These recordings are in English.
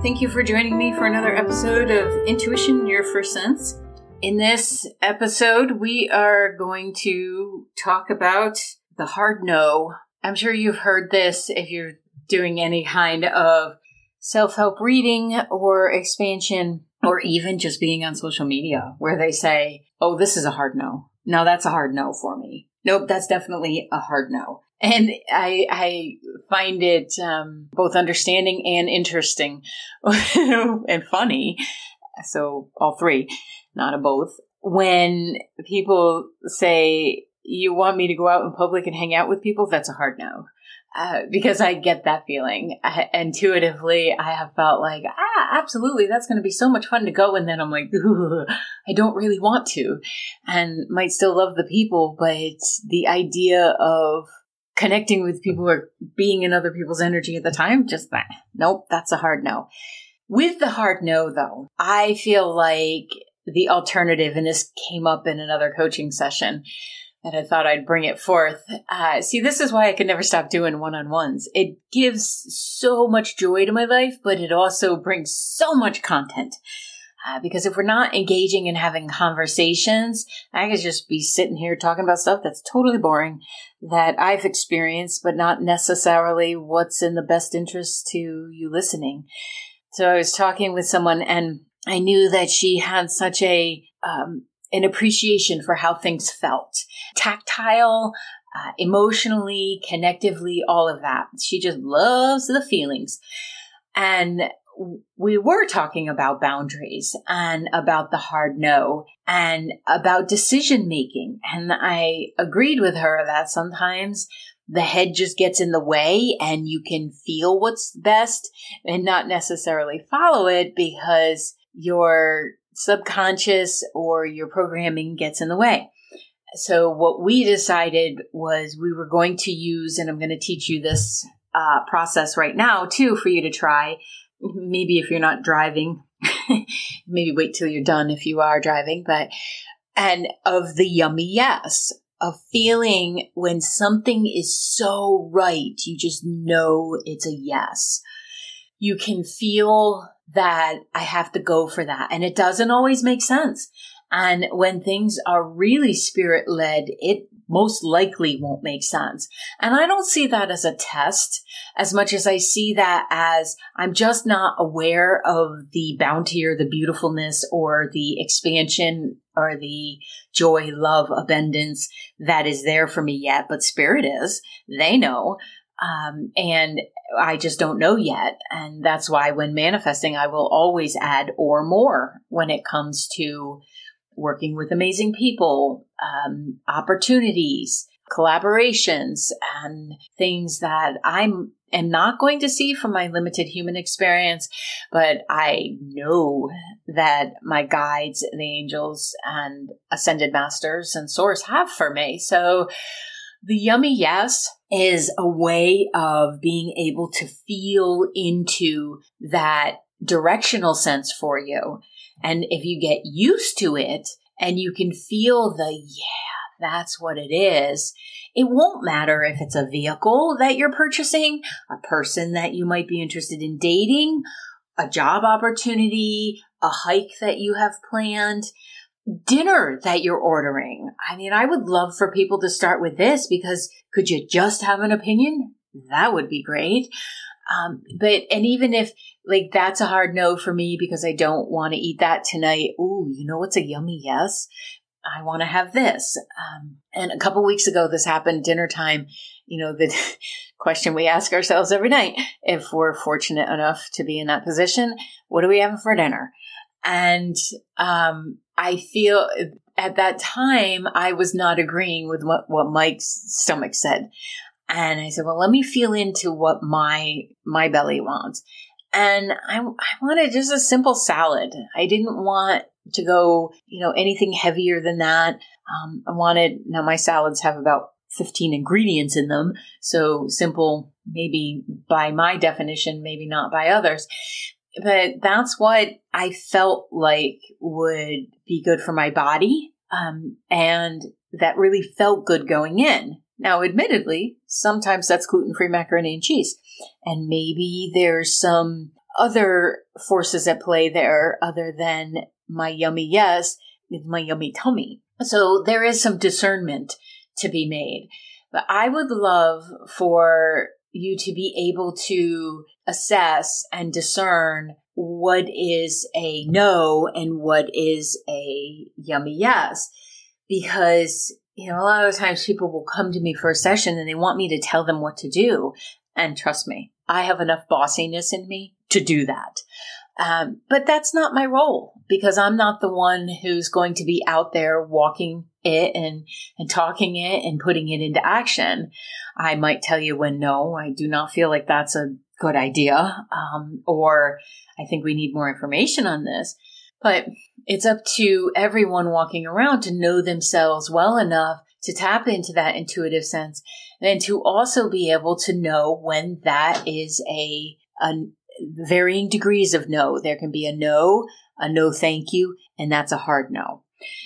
Thank you for joining me for another episode of Intuition, Your First Sense. In this episode, we are going to talk about the hard no. I'm sure you've heard this if you're doing any kind of self-help reading or expansion, or even just being on social media, where they say, oh, this is a hard no. No, that's a hard no for me. Nope, that's definitely a hard no. And I find it both understanding and interesting and funny. So all three, not a both. When people say, you want me to go out in public and hang out with people, that's a hard no. Because I get that feeling. Intuitively, I have felt like, absolutely, that's going to be so much fun to go. And then I'm like, I don't really want to. And might still love the people, but it's the idea of connecting with people or being in other people's energy at the time, just that. Nope, that's a hard no. With the hard no, though, I feel like the alternative, and this came up in another coaching session, and I thought I'd bring it forth. See, this is why I could never stop doing one-on-ones. It gives so much joy to my life, but it also brings so much content. Because if we're not engaging and having conversations, I could just be sitting here talking about stuff that's totally boring that I've experienced, but not necessarily what's in the best interest to you listening. So I was talking with someone, and I knew that she had such an appreciation for how things felt. Tactile, emotionally, connectively, all of that. She just loves the feelings. And we were talking about boundaries and about the hard no and about decision making. And I agreed with her that sometimes the head just gets in the way and you can feel what's best and not necessarily follow it because your subconscious or your programming gets in the way. So what we decided was we were going to use, and I'm going to teach you this process right now too for you to try. Maybe if you're not driving, maybe wait till you're done if you are driving, and of the yummy yes, of feeling when something is so right, you just know it's a yes. You can feel that I have to go for that. And it doesn't always make sense. And when things are really spirit-led, it most likely won't make sense. And I don't see that as a test as much as I see that as I'm just not aware of the bounty or the beautifulness or the expansion or the joy, love, abundance that is there for me yet. But spirit is. They know. And I just don't know yet. And that's why when manifesting, I will always add or more when it comes to working with amazing people, opportunities, collaborations, and things that I am not going to see from my limited human experience, but I know that my guides, the angels, and ascended masters and source have for me. So the yummy yes is a way of being able to feel into that directional sense for you. And if you get used to it and you can feel that's what it is, it won't matter if it's a vehicle that you're purchasing, a person that you might be interested in dating, a job opportunity, a hike that you have planned, dinner that you're ordering. I mean, I would love for people to start with this because could you just have an opinion? That would be great. And even if that's a hard no for me because I don't want to eat that tonight. Ooh, you know what's a yummy yes? I want to have this. And a couple weeks ago, this happened dinner time. You know, the question we ask ourselves every night, if we're fortunate enough to be in that position, what are we having for dinner? And I feel at that time, I was not agreeing with what Mike's stomach said. And I said, well, let me feel into what my belly wants. And I wanted just a simple salad. I didn't want to go, anything heavier than that. Now my salads have about 15 ingredients in them. So simple, maybe by my definition, maybe not by others. But that's what I felt like would be good for my body. And that really felt good going in. Now, admittedly, sometimes that's gluten-free macaroni and cheese. And maybe there's some other forces at play there other than my yummy yes with my yummy tummy. So there is some discernment to be made. But I would love for you to be able to assess and discern what is a no and what is a yummy yes. Because, a lot of times people will come to me for a session and they want me to tell them what to do. And trust me, I have enough bossiness in me to do that. But that's not my role, because I'm not the one who's going to be out there walking it and talking it and putting it into action. I might tell you when no, I do not feel like that's a good idea, or I think we need more information on this. But it's up to everyone walking around to know themselves well enough to tap into that intuitive sense, and to also be able to know when that is a varying degrees of no. There can be a no thank you, and that's a hard no.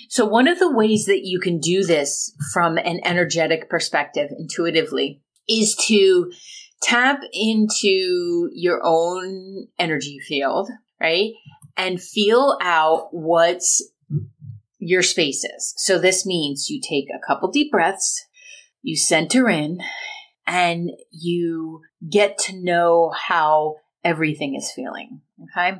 So one of the ways that you can do this from an energetic perspective intuitively is to tap into your own energy field, right? And feel out what's your space is. So this means you take a couple deep breaths, you center in, and you get to know how everything is feeling. Okay.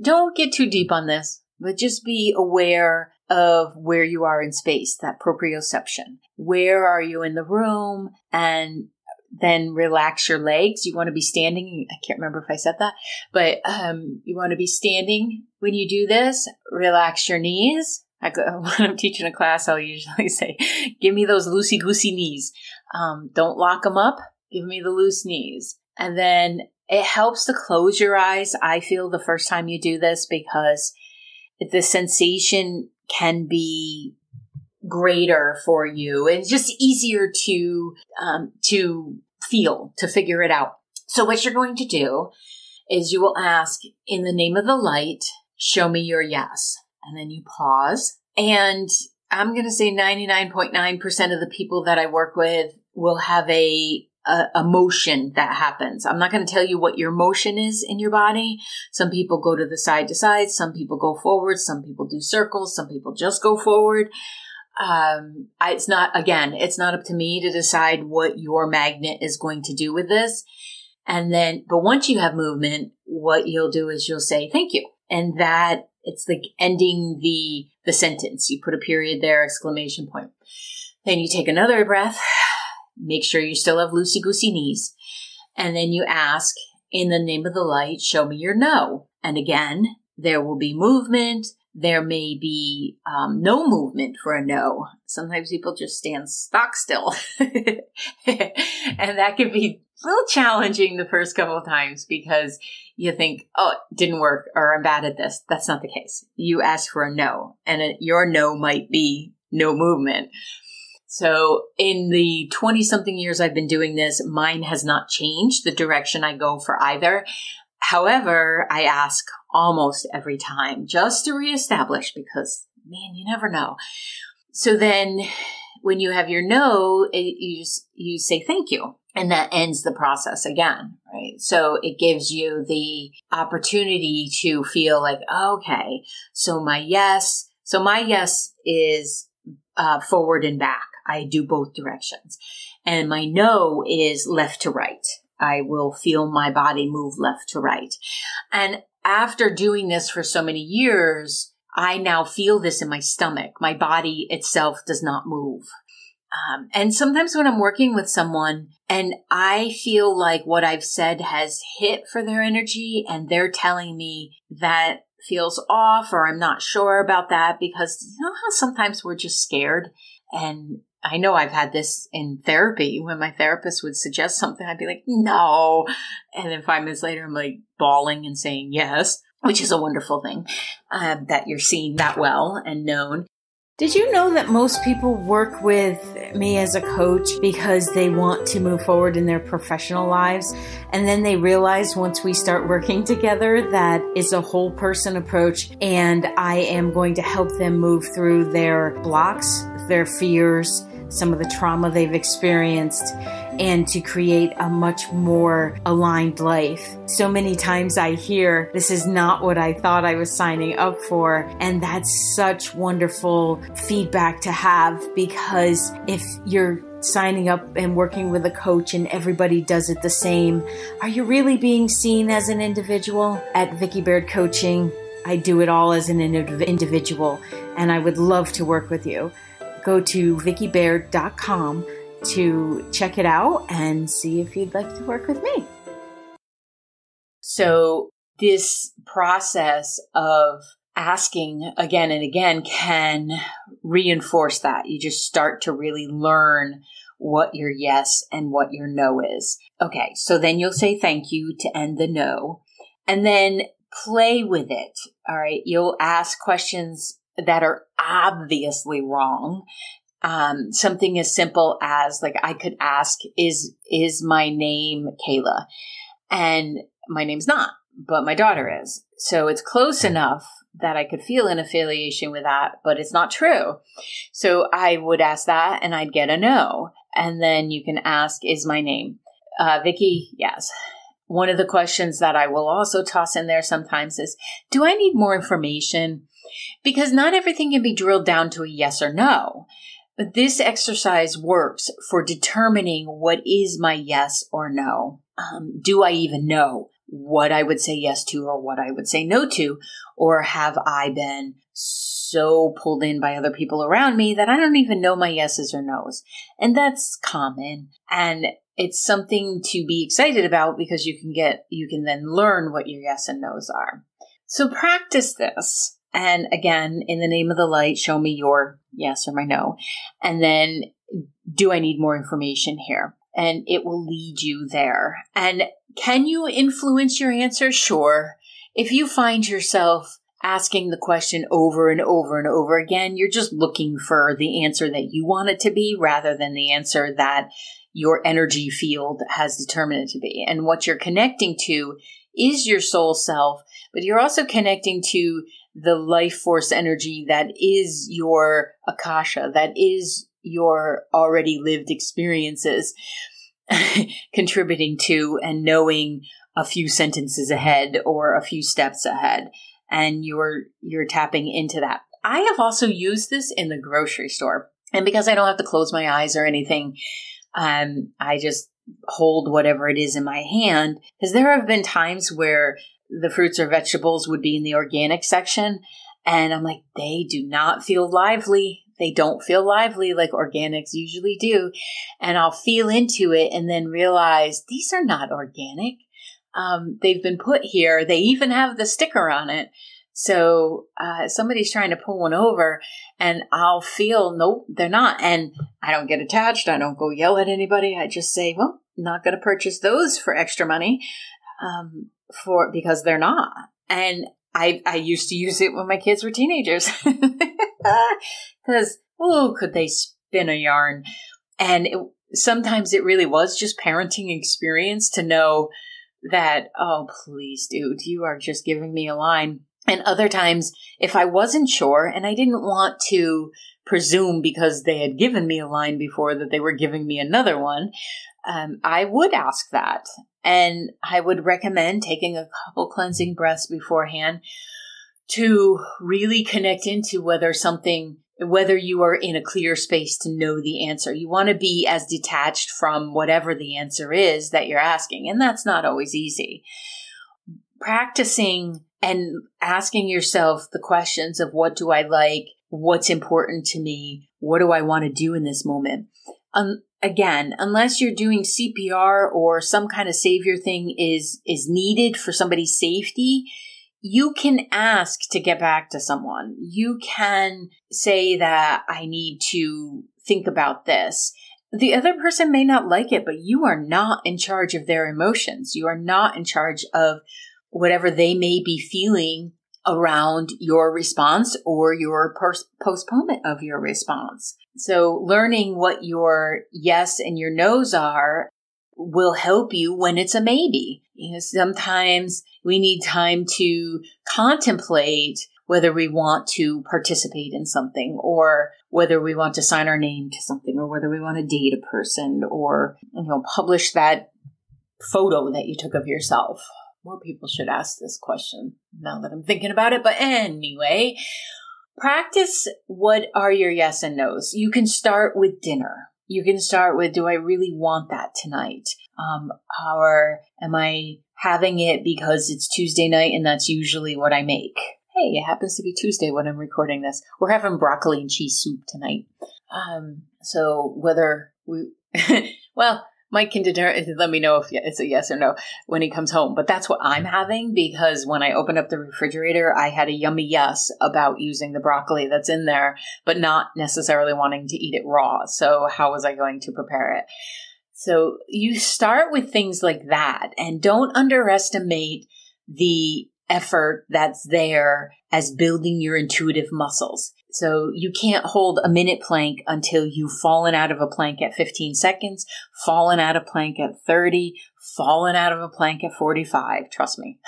Don't get too deep on this, but just be aware of where you are in space, that proprioception. Where are you in the room? And then relax your legs. You want to be standing. I can't remember if I said that, but you want to be standing when you do this. Relax your knees. When I'm teaching a class, I'll usually say, give me those loosey-goosey knees. Don't lock them up. Give me the loose knees. And then it helps to close your eyes, I feel, the first time you do this, because the sensation can be greater for you. It's just easier to feel, to figure it out. So what you're going to do is you will ask, in the name of the light, show me your yes. And then you pause. And I'm going to say 99.9% of the people that I work with will have a motion that happens. I'm not going to tell you what your motion is in your body. Some people go to the side to side. Some people go forward. Some people do circles. Some people just go forward. It's not up to me to decide what your magnet is going to do with this. But once you have movement, what you'll do is you'll say, thank you. And that it's like ending the sentence. You put a period there, exclamation point. Then you take another breath. Make sure you still have loosey-goosey knees. And then you ask, in the name of the light, show me your no. And again, there will be movement. There may be no movement for a no. Sometimes people just stand stock still. And that can be a little challenging the first couple of times, because you think, oh, it didn't work, or I'm bad at this. That's not the case. You ask for a no, and your no might be no movement. So in the 20-something years I've been doing this, mine has not changed the direction I go for either. However, I ask almost every time just to reestablish, because, man, you never know. So then when you have your no, you say thank you. And that ends the process again, right? So it gives you the opportunity to feel like, okay, so my yes is forward and back. I do both directions. And my no is left to right. I will feel my body move left to right. And after doing this for so many years, I now feel this in my stomach. My body itself does not move. And sometimes when I'm working with someone and I feel like what I've said has hit for their energy, and they're telling me that feels off, or I'm not sure about that, because you know how sometimes we're just scared. And I know I've had this in therapy when my therapist would suggest something, I'd be like, no. And then 5 minutes later, I'm like bawling and saying yes, which is a wonderful thing, that you're seen that well and known. Did you know that most people work with me as a coach because they want to move forward in their professional lives? And then they realize once we start working together that it's a whole person approach, and I am going to help them move through their blocks, their fears, some of the trauma they've experienced, and to create a much more aligned life. So many times I hear, this is not what I thought I was signing up for. And that's such wonderful feedback to have, because if you're signing up and working with a coach and everybody does it the same, are you really being seen as an individual? At Vicki Baird Coaching, I do it all as an individual, and I would love to work with you. Go to vickibaird.com to check it out and see if you'd like to work with me. So this process of asking again and again can reinforce that. You just start to really learn what your yes and what your no is. Okay, so then you'll say thank you to end the no, and then play with it. All right, you'll ask questions that are obviously wrong. Something as simple as, like, I could ask, is my name Kayla? And my name's not, but my daughter is. So it's close enough that I could feel an affiliation with that, but it's not true. So I would ask that and I'd get a no. And then you can ask, is my name Vicki? Yes. One of the questions that I will also toss in there sometimes is, do I need more information? Because not everything can be drilled down to a yes or no. But this exercise works for determining what is my yes or no. Do I even know what I would say yes to or what I would say no to? Or have I been so pulled in by other people around me that I don't even know my yeses or nos? And that's common. And it's something to be excited about, because you can then learn what your yes and nos are. So practice this. And again, in the name of the light, show me your yes or my no. And then, do I need more information here? And it will lead you there. And can you influence your answer? Sure. If you find yourself asking the question over and over and over again, you're just looking for the answer that you want it to be rather than the answer that your energy field has determined it to be. And what you're connecting to is your soul self, but you're also connecting to the life force energy that is your Akasha, that is your already lived experiences, contributing to and knowing a few sentences ahead or a few steps ahead. And you're tapping into that. I have also used this in the grocery store. And because I don't have to close my eyes or anything, I just hold whatever it is in my hand. Because there have been times where the fruits or vegetables would be in the organic section, and I'm like, they do not feel lively. They don't feel lively like organics usually do. And I'll feel into it and then realize these are not organic. They've been put here. They even have the sticker on it. So somebody's trying to pull one over, and I'll feel, nope, they're not. And I don't get attached. I don't go yell at anybody. I just say, well, not going to purchase those for extra money because they're not. And I used to use it when my kids were teenagers because, could they spin a yarn? And sometimes it really was just parenting experience to know that, oh, please, dude, you are just giving me a line. And other times, if I wasn't sure and I didn't want to presume because they had given me a line before that they were giving me another one, I would ask that. And I would recommend taking a couple cleansing breaths beforehand to really connect into whether you are in a clear space to know the answer. You want to be as detached from whatever the answer is that you're asking. And that's not always easy. Practicing and asking yourself the questions of what do I like? What's important to me? What do I want to do in this moment? Again, unless you're doing CPR or some kind of savior thing is needed for somebody's safety, you can ask to get back to someone. You can say that I need to think about this. The other person may not like it, but you are not in charge of their emotions. You are not in charge of whatever they may be feeling around your response or your postponement of your response. So learning what your yes and your no's are will help you when it's a maybe. Sometimes we need time to contemplate whether we want to participate in something, or whether we want to sign our name to something, or whether we want to date a person, or, publish that photo that you took of yourself. More people should ask this question now that I'm thinking about it. But anyway, practice what are your yes and no's. You can start with dinner. You can start with, do I really want that tonight? Or am I having it because it's Tuesday night and that's usually what I make? Hey, it happens to be Tuesday when I'm recording this. We're having broccoli and cheese soup tonight. So whether we, Mike can let me know if it's a yes or no when he comes home. But that's what I'm having, because when I opened up the refrigerator, I had a yummy yes about using the broccoli that's in there, but not necessarily wanting to eat it raw. So how was I going to prepare it? So you start with things like that, and don't underestimate the effort that's there as building your intuitive muscles. So you can't hold a minute plank until you've fallen out of a plank at 15 seconds, fallen out of plank at 30, fallen out of a plank at 45. Trust me.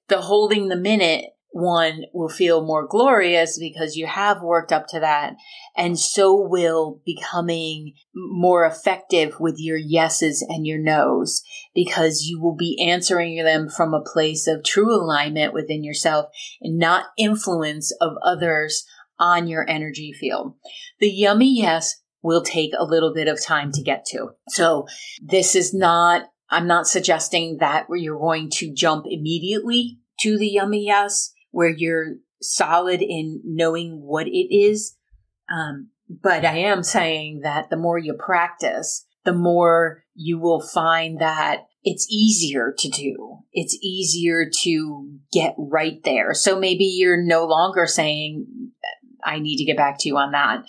The holding the minute one will feel more glorious because you have worked up to that, and so will becoming more effective with your yeses and your nos, because you will be answering them from a place of true alignment within yourself and not influence of others on your energy field. The yummy yes will take a little bit of time to get to. So I'm not suggesting that you're going to jump immediately to the yummy yes, where you're solid in knowing what it is. But I am saying that the more you practice, the more you will find that it's easier to do. It's easier to get right there. So maybe you're no longer saying, I need to get back to you on that.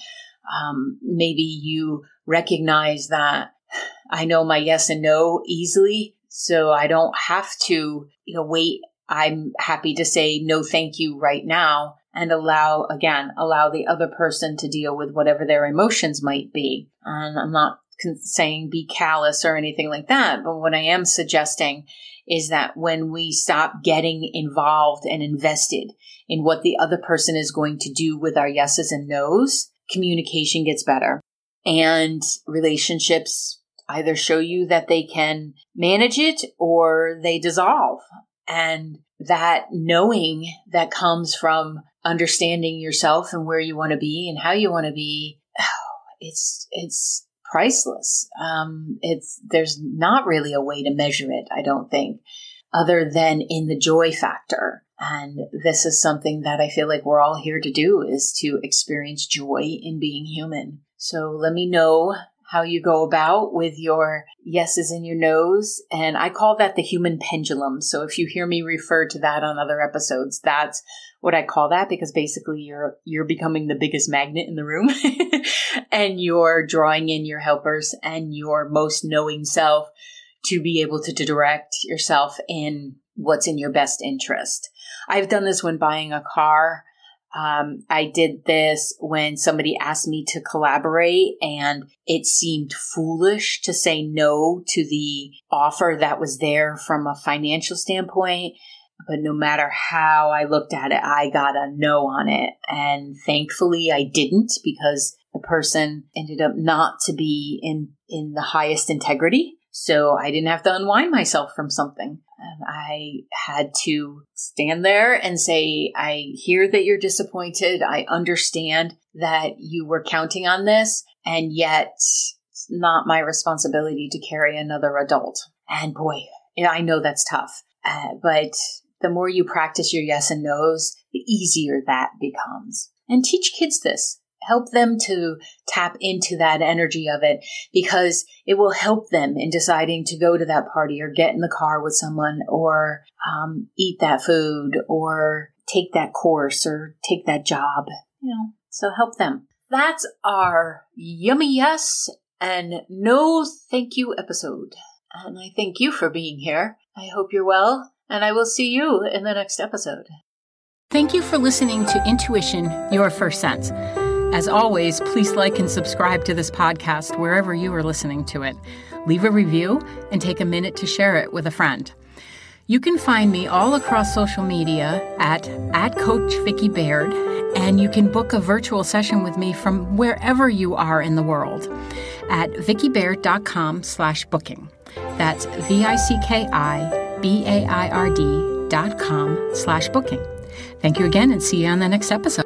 Maybe you recognize that I know my yes and no easily, so I don't have to, wait. I'm happy to say no, thank you right now, and allow the other person to deal with whatever their emotions might be. And I'm not saying be callous or anything like that, but what I am suggesting is that when we stop getting involved and invested in what the other person is going to do with our yeses and nos, communication gets better, and relationships either show you that they can manage it or they dissolve. And that knowing that comes from understanding yourself and where you want to be and how you want to be, it's priceless. There's not really a way to measure it, I don't think, other than in the joy factor. And this is something that I feel like we're all here to do, is to experience joy in being human. So let me know how you go about with your yeses and your nos. And I call that the human pendulum. So if you hear me refer to that on other episodes, that's what I call that, because basically you're becoming the biggest magnet in the room and you're drawing in your helpers and your most knowing self to be able to direct yourself in what's in your best interest. I've done this when buying a car. I did this when somebody asked me to collaborate, and it seemed foolish to say no to the offer that was there from a financial standpoint. But no matter how I looked at it, I got a no on it. And thankfully I didn't, because the person ended up not to be in the highest integrity. So I didn't have to unwind myself from something. I had to stand there and say, I hear that you're disappointed. I understand that you were counting on this, and yet it's not my responsibility to carry another adult. And boy, I know that's tough. But the more you practice your yes and no's, the easier that becomes. And teach kids this. Help them to tap into that energy of it, because it will help them in deciding to go to that party or get in the car with someone, or eat that food, or take that course, or take that job. So help them. That's our yummy yes and no thank you episode. And I thank you for being here. I hope you're well, and I will see you in the next episode. Thank you for listening to Intuition, Your First Sense. As always, please like and subscribe to this podcast wherever you are listening to it. Leave a review and take a minute to share it with a friend. You can find me all across social media at Coach Vicki Baird, and you can book a virtual session with me from wherever you are in the world at vickibaird.com/booking. That's VICKIBAIRD.com/booking. Thank you again, and see you on the next episode.